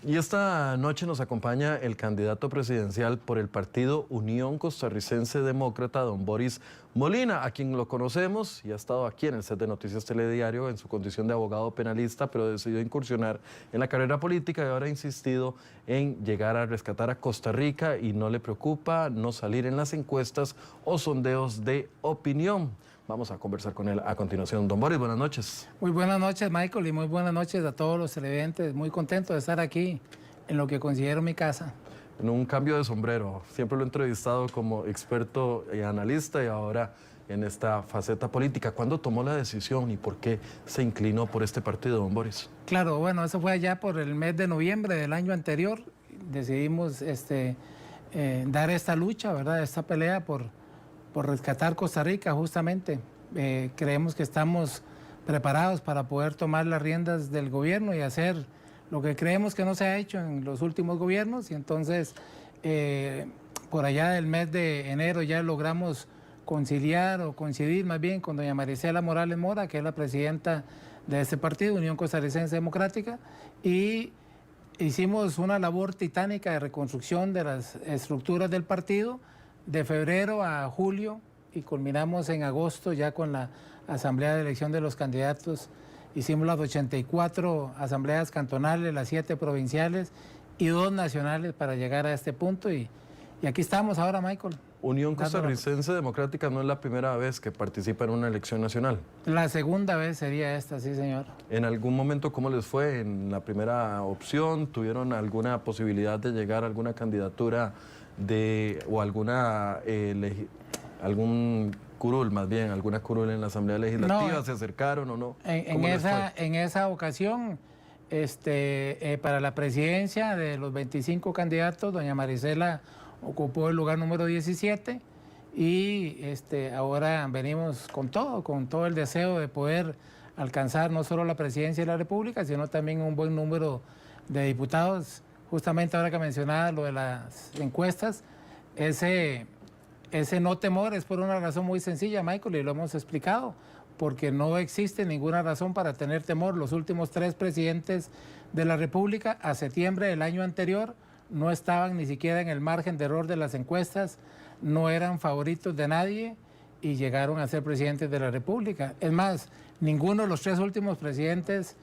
Y esta noche nos acompaña el candidato presidencial por el partido Unión Costarricense Demócrata, don Boris Molina, a quien lo conocemos y ha estado aquí en el set de Noticias Telediario en su condición de abogado penalista, pero decidió incursionar en la carrera política y ahora ha insistido en llegar a rescatar a Costa Rica y no le preocupa no salir en las encuestas o sondeos de opinión. Vamos a conversar con él a continuación. Don Boris, buenas noches. Muy buenas noches, Michael, y muy buenas noches a todos los televidentes. Muy contento de estar aquí en lo que considero mi casa. En un cambio de sombrero, siempre lo he entrevistado como experto y analista y ahora en esta faceta política. ¿Cuándo tomó la decisión y por qué se inclinó por este partido, don Boris? Claro, bueno, eso fue allá por el mes de noviembre del año anterior. Decidimos dar esta lucha, ¿verdad? Esta pelea por rescatar Costa Rica, justamente. Creemos que estamos preparados para poder tomar las riendas del gobierno y hacer lo que creemos que no se ha hecho en los últimos gobiernos, y entonces por allá del mes de enero ya logramos conciliar o coincidir más bien con doña Marisela Morales Mora, que es la presidenta de este partido, Unión Costarricense Democrática, y hicimos una labor titánica de reconstrucción de las estructuras del partido de febrero a julio, y culminamos en agosto ya con la asamblea de elección de los candidatos. Hicimos las 84 asambleas cantonales, las 7 provinciales y 2 nacionales para llegar a este punto, y aquí estamos ahora, Michael. Unión Costarricense Democrática no es la primera vez que participa en una elección nacional. La segunda vez sería esta, sí, señor. ¿En algún momento cómo les fue en la primera opción? ¿Tuvieron alguna posibilidad de llegar a alguna candidatura o alguna algún curul, más bien, alguna curul en la Asamblea Legislativa? No, ¿se acercaron o no? En esa ocasión, para la presidencia de los 25 candidatos, doña Marisela ocupó el lugar número 17, y ahora venimos con todo el deseo de poder alcanzar no solo la presidencia de la República, sino también un buen número de diputados. Justamente ahora que mencionaba lo de las encuestas, ese no temor es por una razón muy sencilla, Michael, y lo hemos explicado, porque no existe ninguna razón para tener temor. Los últimos 3 presidentes de la República, a septiembre del año anterior, no estaban ni siquiera en el margen de error de las encuestas, no eran favoritos de nadie y llegaron a ser presidentes de la República. Es más, ninguno de los 3 últimos presidentes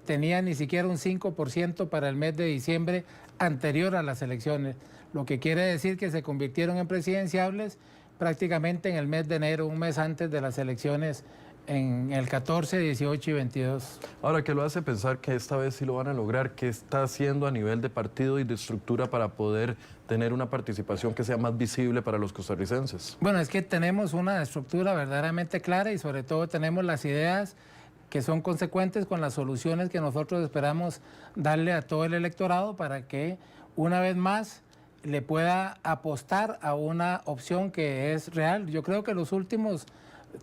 tenía ni siquiera un 5% para el mes de diciembre anterior a las elecciones, lo que quiere decir que se convirtieron en presidenciables prácticamente en el mes de enero, un mes antes de las elecciones, en el 14, 18 y 22. Ahora, ¿qué lo hace pensar que esta vez sí lo van a lograr? ¿Qué está haciendo a nivel de partido y de estructura para poder tener una participación que sea más visible para los costarricenses? Bueno, es que tenemos una estructura verdaderamente clara y sobre todo tenemos las ideas que son consecuentes con las soluciones que nosotros esperamos darle a todo el electorado para que una vez más le pueda apostar a una opción que es real. Yo creo que los últimos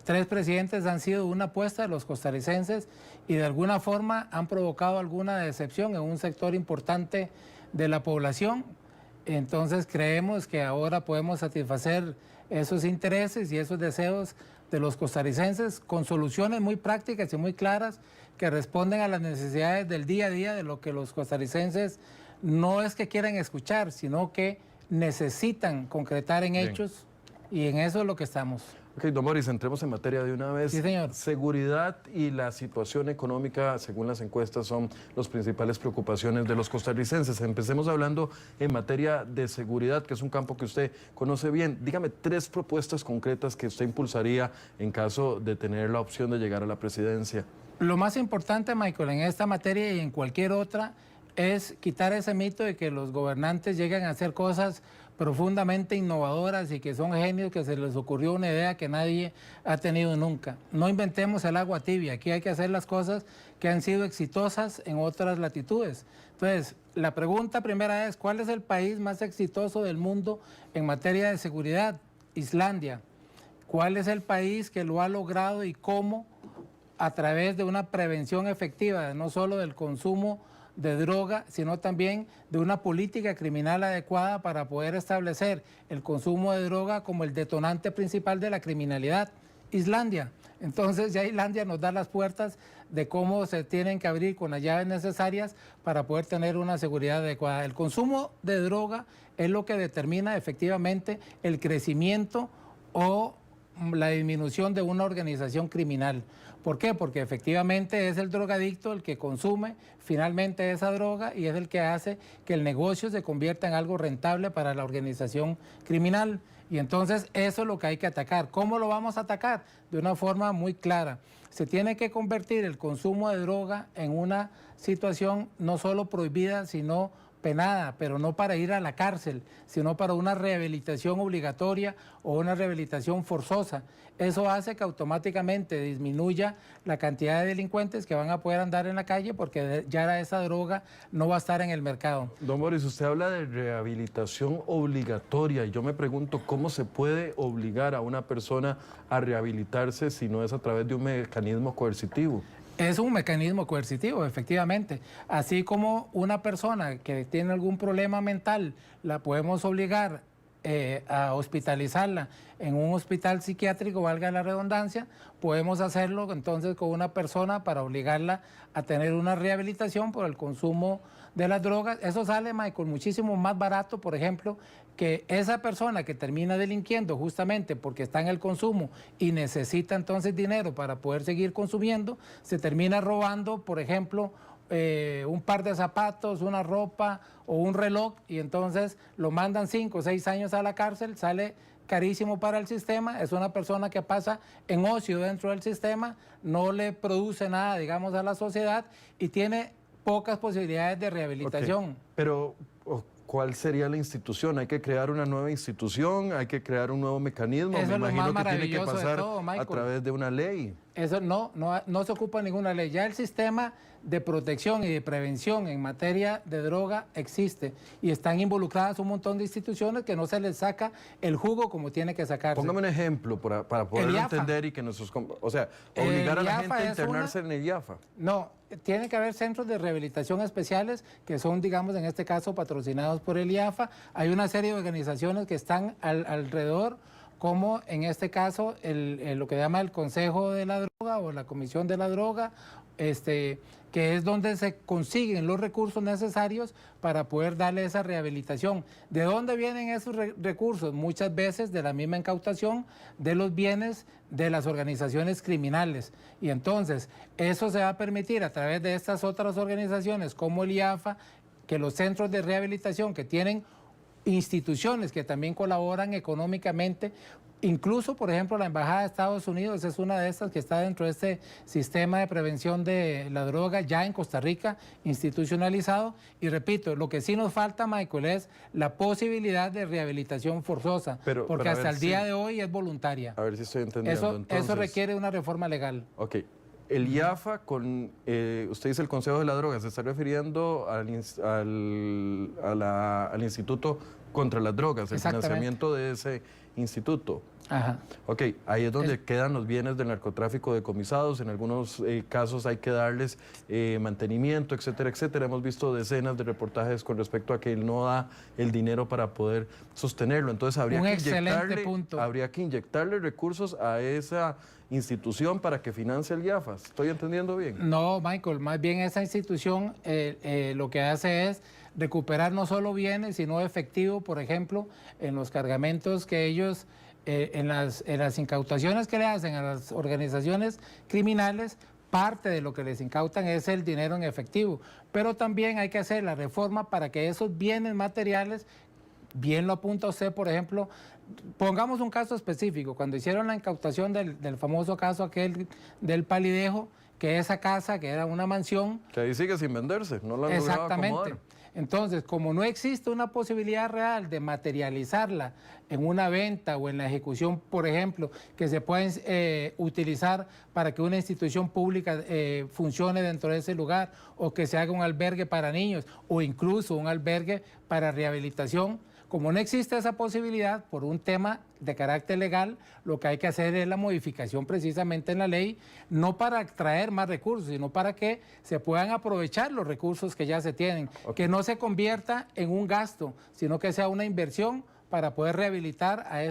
3 presidentes han sido una apuesta de los costarricenses y de alguna forma han provocado alguna decepción en un sector importante de la población. Entonces creemos que ahora podemos satisfacer esos intereses y esos deseos de los costarricenses con soluciones muy prácticas y muy claras que responden a las necesidades del día a día, de lo que los costarricenses no es que quieran escuchar, sino que necesitan concretar en hechos, y en eso es lo que estamos. Ok, don Boris, entremos en materia de una vez. Sí, señor. Seguridad y la situación económica, según las encuestas, son las principales preocupaciones de los costarricenses. Empecemos hablando en materia de seguridad, que es un campo que usted conoce bien. Dígame 3 propuestas concretas que usted impulsaría en caso de tener la opción de llegar a la presidencia. Lo más importante, Michael, en esta materia y en cualquier otra, es quitar ese mito de que los gobernantes llegan a hacer cosas profundamente innovadoras y que son genios, que se les ocurrió una idea que nadie ha tenido nunca. No inventemos el agua tibia, aquí hay que hacer las cosas que han sido exitosas en otras latitudes. Entonces, la pregunta primera es, ¿cuál es el país más exitoso del mundo en materia de seguridad? Islandia. ¿Cuál es el país que lo ha logrado y cómo? A través de una prevención efectiva, no solo del consumo de droga, sino también de una política criminal adecuada para poder establecer el consumo de droga como el detonante principal de la criminalidad Islandia. Entonces ya Islandia nos da las puertas de cómo se tienen que abrir con las llaves necesarias para poder tener una seguridad adecuada. El consumo de droga es lo que determina efectivamente el crecimiento o la disminución de una organización criminal. ¿Por qué? Porque efectivamente es el drogadicto el que consume finalmente esa droga y es el que hace que el negocio se convierta en algo rentable para la organización criminal. Y entonces eso es lo que hay que atacar. ¿Cómo lo vamos a atacar? De una forma muy clara. Se tiene que convertir el consumo de droga en una situación no solo prohibida, sino penada, pero no para ir a la cárcel, sino para una rehabilitación obligatoria o una rehabilitación forzosa. Eso hace que automáticamente disminuya la cantidad de delincuentes que van a poder andar en la calle porque ya esa droga no va a estar en el mercado. Don Boris, usted habla de rehabilitación obligatoria y yo me pregunto cómo se puede obligar a una persona a rehabilitarse si no es a través de un mecanismo coercitivo. Es un mecanismo coercitivo, efectivamente. Así como una persona que tiene algún problema mental, la podemos obligar a hospitalizarla en un hospital psiquiátrico, valga la redundancia, podemos hacerlo entonces con una persona para obligarla a tener una rehabilitación por el consumo de las drogas. Eso sale, Michael, muchísimo más barato, por ejemplo, que esa persona que termina delinquiendo justamente porque está en el consumo y necesita entonces dinero para poder seguir consumiendo, se termina robando, por ejemplo, un par de zapatos, una ropa o un reloj y entonces lo mandan 5 o 6 años a la cárcel, sale carísimo para el sistema, es una persona que pasa en ocio dentro del sistema, no le produce nada, digamos, a la sociedad y tiene pocas posibilidades de rehabilitación. Okay. Pero, ¿cuál sería la institución? ¿Hay que crear una nueva institución? ¿Hay que crear un nuevo mecanismo? Eso me es lo imagino más que tiene que maravilloso pasar de todo, Michael, a través de una ley. Eso no se ocupa ninguna ley. Ya el sistema de protección y de prevención en materia de droga existe y están involucradas un montón de instituciones que no se les saca el jugo como tiene que sacarse. Póngame un ejemplo para poderlo entender y que nuestros... O sea, obligar a la gente a internarse en el IAFA. No, tiene que haber centros de rehabilitación especiales que son, digamos, en este caso, patrocinados por el IAFA. Hay una serie de organizaciones que están alrededor, como en este caso lo que llama el Consejo de la Droga o la Comisión de la Droga, que es donde se consiguen los recursos necesarios para poder darle esa rehabilitación. ¿De dónde vienen esos recursos? Muchas veces de la misma incautación de los bienes de las organizaciones criminales. Y entonces eso se va a permitir a través de estas otras organizaciones como el IAFA, que los centros de rehabilitación que tienen instituciones que también colaboran económicamente. Incluso, por ejemplo, la Embajada de Estados Unidos es una de estas que está dentro de este sistema de prevención de la droga ya en Costa Rica, institucionalizado. Y repito, lo que sí nos falta, Michael, es la posibilidad de rehabilitación forzosa, porque hasta el día de hoy es voluntaria. A ver si estoy entendiendo. Eso requiere una reforma legal. Ok. El IAFA, usted dice el Consejo de la Droga, ¿se está refiriendo al Instituto contra las Drogas, el financiamiento de ese instituto? Ajá. Ok, ahí es donde quedan los bienes del narcotráfico decomisados, en algunos casos hay que darles mantenimiento, etcétera, etcétera. Hemos visto decenas de reportajes con respecto a que él no da el dinero para poder sostenerlo, entonces habría que inyectarle recursos a esa institución para que financie el IAFA. ¿Estoy entendiendo bien? No, Michael, más bien esa institución lo que hace es recuperar no solo bienes, sino efectivo, por ejemplo, en los cargamentos que ellos, en las incautaciones que le hacen a las organizaciones criminales, parte de lo que les incautan es el dinero en efectivo. Pero también hay que hacer la reforma para que esos bienes materiales, bien lo apunta usted, por ejemplo, pongamos un caso específico, cuando hicieron la incautación del famoso caso aquel del Palidejo, que esa casa, que era una mansión... Que ahí sigue sin venderse, no la han logrado acomodar. Entonces, como no existe una posibilidad real de materializarla en una venta o en la ejecución, por ejemplo, que se pueden utilizar para que una institución pública funcione dentro de ese lugar, o que se haga un albergue para niños, o incluso un albergue para rehabilitación, como no existe esa posibilidad por un tema de carácter legal, lo que hay que hacer es la modificación precisamente en la ley, no para extraer más recursos, sino para que se puedan aprovechar los recursos que ya se tienen, que no se convierta en un gasto, sino que sea una inversión para poder rehabilitar a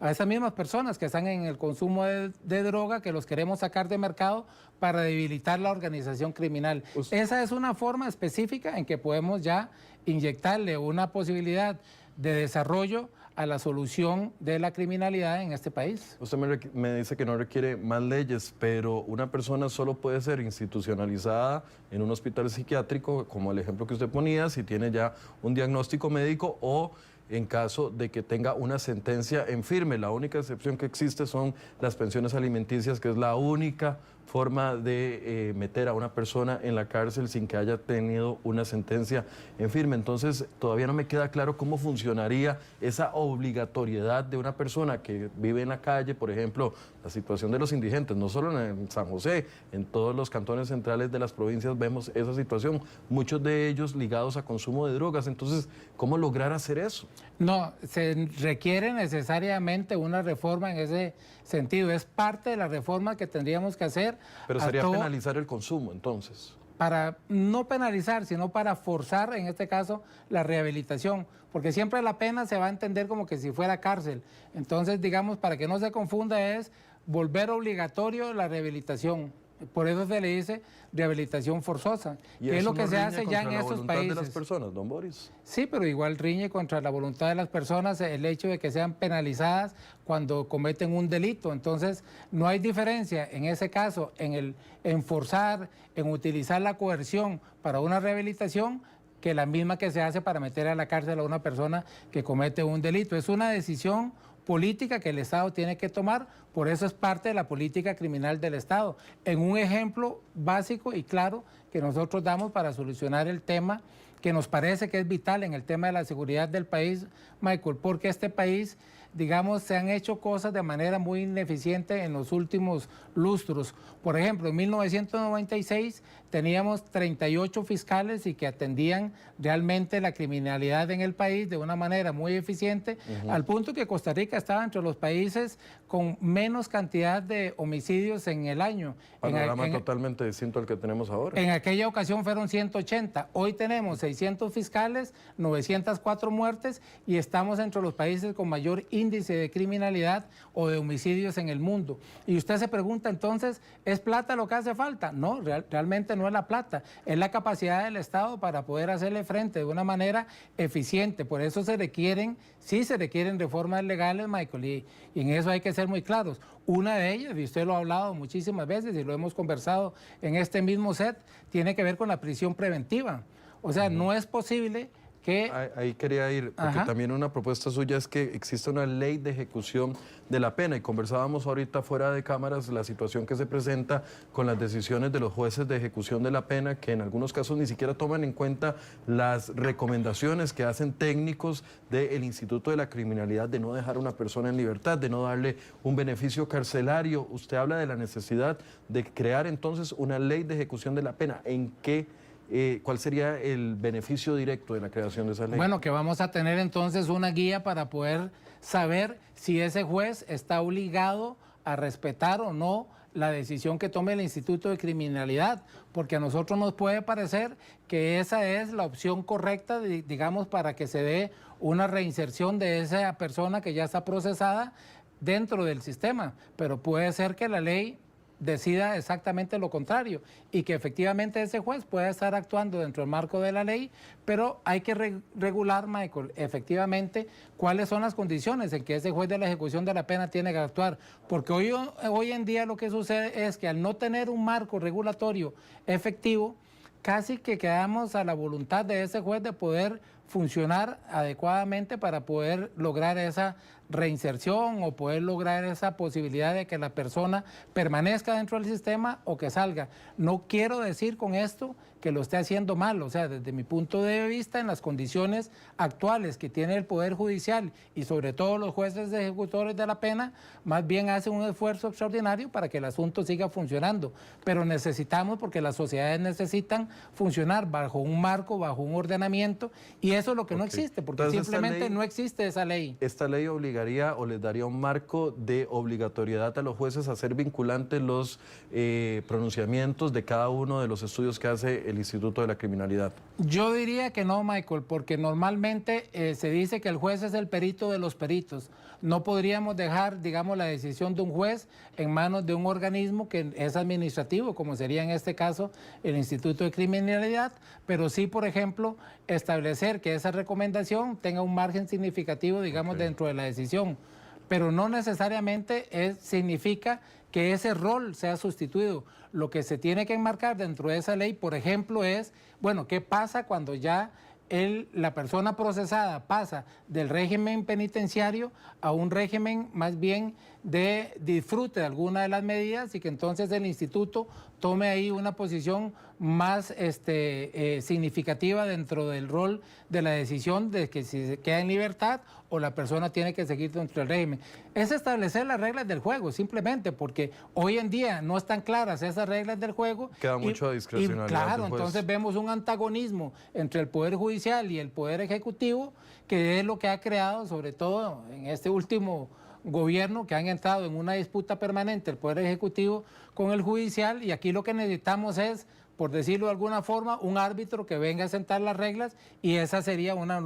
a esas mismas personas que están en el consumo de droga, que los queremos sacar de mercado para debilitar la organización criminal. Esa es una forma específica en que podemos ya inyectarle una posibilidad de desarrollo a la solución de la criminalidad en este país. Usted me dice que no requiere más leyes, pero una persona solo puede ser institucionalizada en un hospital psiquiátrico, como el ejemplo que usted ponía, si tiene ya un diagnóstico médico o en caso de que tenga una sentencia en firme. La única excepción que existe son las pensiones alimenticias, que es la única forma de meter a una persona en la cárcel sin que haya tenido una sentencia en firme. Entonces, todavía no me queda claro cómo funcionaría esa obligatoriedad de una persona que vive en la calle, por ejemplo, la situación de los indigentes, no solo en San José, en todos los cantones centrales de las provincias vemos esa situación, muchos de ellos ligados a consumo de drogas. Entonces, ¿cómo lograr hacer eso? No, se requiere necesariamente una reforma en ese sentido. Es parte de la reforma que tendríamos que hacer. Pero sería penalizar el consumo, entonces. Para no penalizar, sino para forzar, en este caso, la rehabilitación. Porque siempre la pena se va a entender como que si fuera cárcel. Entonces, digamos, para que no se confunda, es volver obligatorio la rehabilitación. Por eso se le dice rehabilitación forzosa, que es lo que se hace ya en estos países. De las personas, don Boris. Sí, pero igual riñe contra la voluntad de las personas el hecho de que sean penalizadas cuando cometen un delito. Entonces, no hay diferencia en ese caso en forzar, en utilizar la coerción para una rehabilitación, que la misma que se hace para meter a la cárcel a una persona que comete un delito. Es una decisión política que el Estado tiene que tomar, por eso es parte de la política criminal del Estado. En un ejemplo básico y claro que nosotros damos para solucionar el tema que nos parece que es vital en el tema de la seguridad del país, Michael, porque este país, digamos, se han hecho cosas de manera muy ineficiente en los últimos lustros. Por ejemplo, en 1996 teníamos 38 fiscales y que atendían realmente la criminalidad en el país de una manera muy eficiente, al punto que Costa Rica estaba entre los países con menos cantidad de homicidios en el año. Panorama totalmente distinto al que tenemos ahora. En aquella ocasión fueron 180, hoy tenemos 600 fiscales, 904 muertes y estamos entre los países con mayor índice de criminalidad o de homicidios en el mundo. Y usted se pregunta entonces, ¿es plata lo que hace falta? No, realmente no es la plata, es la capacidad del Estado para poder hacerle frente de una manera eficiente. Por eso sí se requieren reformas legales, Michael, y en eso hay que ser muy claros. Una de ellas, y usted lo ha hablado muchísimas veces y lo hemos conversado en este mismo set, tiene que ver con la prisión preventiva. O sea, no es posible que... Ahí quería ir, porque también una propuesta suya es que exista una ley de ejecución de la pena, y conversábamos ahorita fuera de cámaras la situación que se presenta con las decisiones de los jueces de ejecución de la pena, que en algunos casos ni siquiera toman en cuenta las recomendaciones que hacen técnicos del Instituto de la Criminalidad de no dejar a una persona en libertad, de no darle un beneficio carcelario. Usted habla de la necesidad de crear entonces una ley de ejecución de la pena. ¿En qué ¿cuál sería el beneficio directo de la creación de esa ley? Bueno, que vamos a tener entonces una guía para poder saber si ese juez está obligado a respetar o no la decisión que tome el Instituto de Criminalidad, porque a nosotros nos puede parecer que esa es la opción correcta, digamos, para que se dé una reinserción de esa persona que ya está procesada dentro del sistema, pero puede ser que la ley decida exactamente lo contrario y que efectivamente ese juez pueda estar actuando dentro del marco de la ley, pero hay que regular, Michael, efectivamente cuáles son las condiciones en que ese juez de la ejecución de la pena tiene que actuar, porque hoy en día lo que sucede es que al no tener un marco regulatorio efectivo, casi que quedamos a la voluntad de ese juez de poder funcionar adecuadamente para poder lograr esa reinserción o poder lograr esa posibilidad de que la persona permanezca dentro del sistema o que salga. No quiero decir con esto que lo esté haciendo mal, o sea, desde mi punto de vista, en las condiciones actuales que tiene el Poder Judicial y sobre todo los jueces ejecutores de la pena, más bien hacen un esfuerzo extraordinario para que el asunto siga funcionando. Pero necesitamos, porque las sociedades necesitan funcionar bajo un marco, bajo un ordenamiento, y eso es lo que no existe, porque entonces, simplemente no existe esa ley. Esta ley obliga obligaría o les daría un marco de obligatoriedad a los jueces a hacer vinculantes los pronunciamientos de cada uno de los estudios que hace el Instituto de la Criminalidad? Yo diría que no, Michael, porque normalmente se dice que el juez es el perito de los peritos. No podríamos dejar, digamos, la decisión de un juez en manos de un organismo que es administrativo, como sería en este caso el Instituto de Criminalidad, pero sí, por ejemplo, establecer que esa recomendación tenga un margen significativo, digamos, dentro de la decisión. Pero no necesariamente significa que ese rol sea sustituido. Lo que se tiene que enmarcar dentro de esa ley, por ejemplo, es, bueno, ¿qué pasa cuando ya la persona procesada pasa del régimen penitenciario a un régimen más bien de disfrute de alguna de las medidas y que entonces el instituto tome ahí una posición más significativa dentro del rol de la decisión de que si se queda en libertad o la persona tiene que seguir dentro del régimen? Es establecer las reglas del juego, simplemente, porque hoy en día no están claras esas reglas del juego. Queda mucho a discrecionalidad claro, del juez. entonces vemos un antagonismo entre el Poder Judicial y el Poder Ejecutivo, que es lo que ha creado, sobre todo en este último gobierno, que han entrado en una disputa permanente el Poder Ejecutivo con el Judicial, y aquí lo que necesitamos es, por decirlo de alguna forma, un árbitro que venga a sentar las reglas, y esa sería una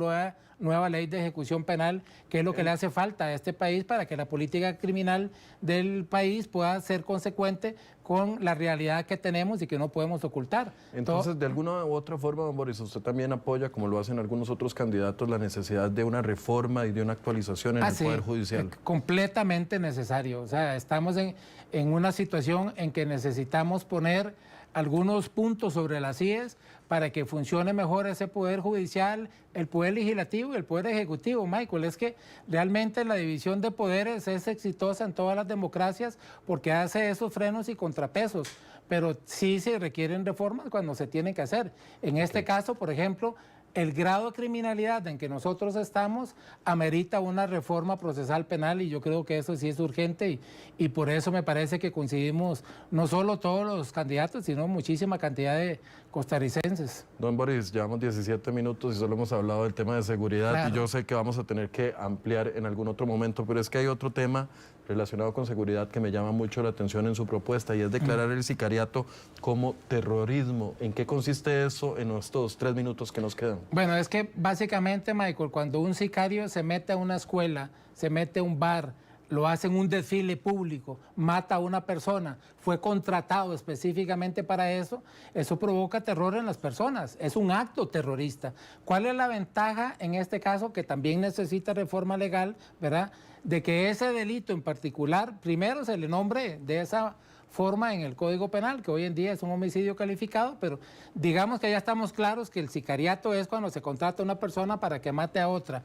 nueva ley de ejecución penal, que es lo que le hace falta a este país para que la política criminal del país pueda ser consecuente con la realidad que tenemos y que no podemos ocultar. Entonces, de alguna u otra forma, don Boris, usted también apoya, como lo hacen algunos otros candidatos, la necesidad de una reforma y de una actualización en el Poder Judicial. Completamente necesario. O sea, estamos en una situación en que necesitamos poner algunos puntos sobre las IES para que funcione mejor ese Poder Judicial, el Poder Legislativo y el Poder Ejecutivo, Michael. Es que realmente la división de poderes es exitosa en todas las democracias porque hace esos frenos y contrapesos, pero sí se requieren reformas cuando se tienen que hacer. En este caso, por ejemplo, el grado de criminalidad en que nosotros estamos amerita una reforma procesal penal, y yo creo que eso sí es urgente, y por eso me parece que coincidimos no solo todos los candidatos, sino muchísima cantidad de costarricenses. Don Boris, llevamos 17 minutos y solo hemos hablado del tema de seguridad, claro, y yo sé que vamos a tener que ampliar en algún otro momento, pero es que hay otro tema relacionado con seguridad que me llama mucho la atención en su propuesta, y es declarar el sicariato como terrorismo. ¿En qué consiste eso en estos 3 minutos que nos quedan? Bueno, es que básicamente, Michael, cuando un sicario se mete a una escuela, se mete a un bar, lo hace en un desfile público, mata a una persona, fue contratado específicamente para eso, eso provoca terror en las personas, es un acto terrorista. ¿Cuál es la ventaja en este caso, que también necesita reforma legal, ¿verdad?, de que ese delito en particular, primero se le nombre de esa forma en el Código Penal, que hoy en día es un homicidio calificado, pero digamos que ya estamos claros que el sicariato es cuando se contrata a una persona para que mate a otra.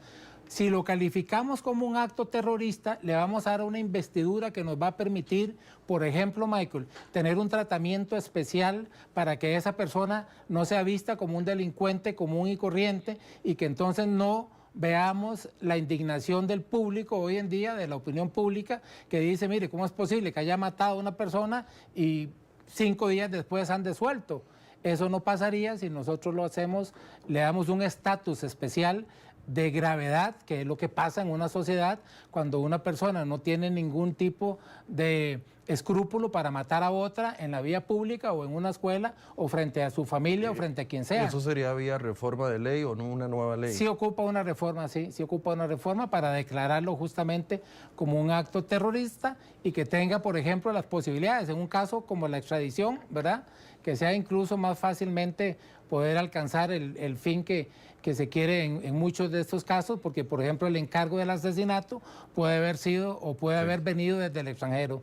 Si lo calificamos como un acto terrorista, le vamos a dar una investidura que nos va a permitir, por ejemplo, Michael, tener un tratamiento especial para que esa persona no sea vista como un delincuente común y corriente, y que entonces no veamos la indignación del público hoy en día, de la opinión pública, que dice, mire, ¿cómo es posible que haya matado a una persona y 5 días después han desuelto? Eso no pasaría si nosotros lo hacemos, le damos un estatus especial de gravedad, que es lo que pasa en una sociedad cuando una persona no tiene ningún tipo de escrúpulo para matar a otra en la vía pública o en una escuela o frente a su familia o frente a quien sea. ¿Eso sería vía reforma de ley o no una nueva ley? Sí ocupa una reforma, sí ocupa una reforma para declararlo justamente como un acto terrorista y que tenga, por ejemplo, las posibilidades, en un caso como la extradición, ¿verdad?, que sea incluso más fácilmente poder alcanzar el fin que se quiere en muchos de estos casos, porque, por ejemplo, el encargo del asesinato puede haber sido o puede haber venido desde el extranjero.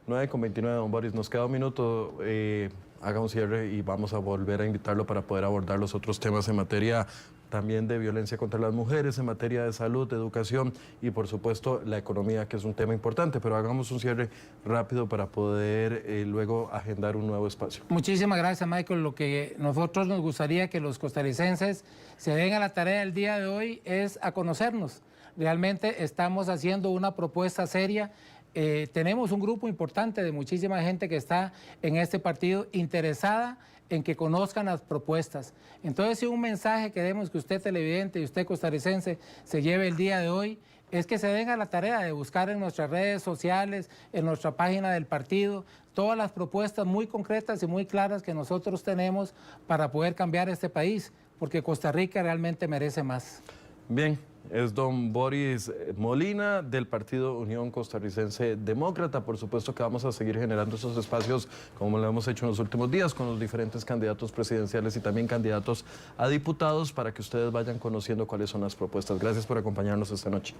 9:29, don Boris, nos queda un minuto, haga un cierre y vamos a volver a invitarlo para poder abordar los otros temas en materia también de violencia contra las mujeres, en materia de salud, de educación y por supuesto la economía, que es un tema importante, pero hagamos un cierre rápido para poder luego agendar un nuevo espacio. Muchísimas gracias, Michael. Lo que nosotros nos gustaría que los costarricenses se den a la tarea el día de hoy es a conocernos. Realmente estamos haciendo una propuesta seria. Tenemos un grupo importante de muchísima gente que está en este partido interesada en que conozcan las propuestas. Entonces, si un mensaje queremos que usted televidente y usted costarricense se lleve el día de hoy, es que se den a la tarea de buscar en nuestras redes sociales, en nuestra página del partido, todas las propuestas muy concretas y muy claras que nosotros tenemos para poder cambiar este país, porque Costa Rica realmente merece más. Bien, es don Boris Molina del Partido Unión Costarricense Demócrata. Por supuesto que vamos a seguir generando esos espacios como lo hemos hecho en los últimos días con los diferentes candidatos presidenciales y también candidatos a diputados para que ustedes vayan conociendo cuáles son las propuestas. Gracias por acompañarnos esta noche.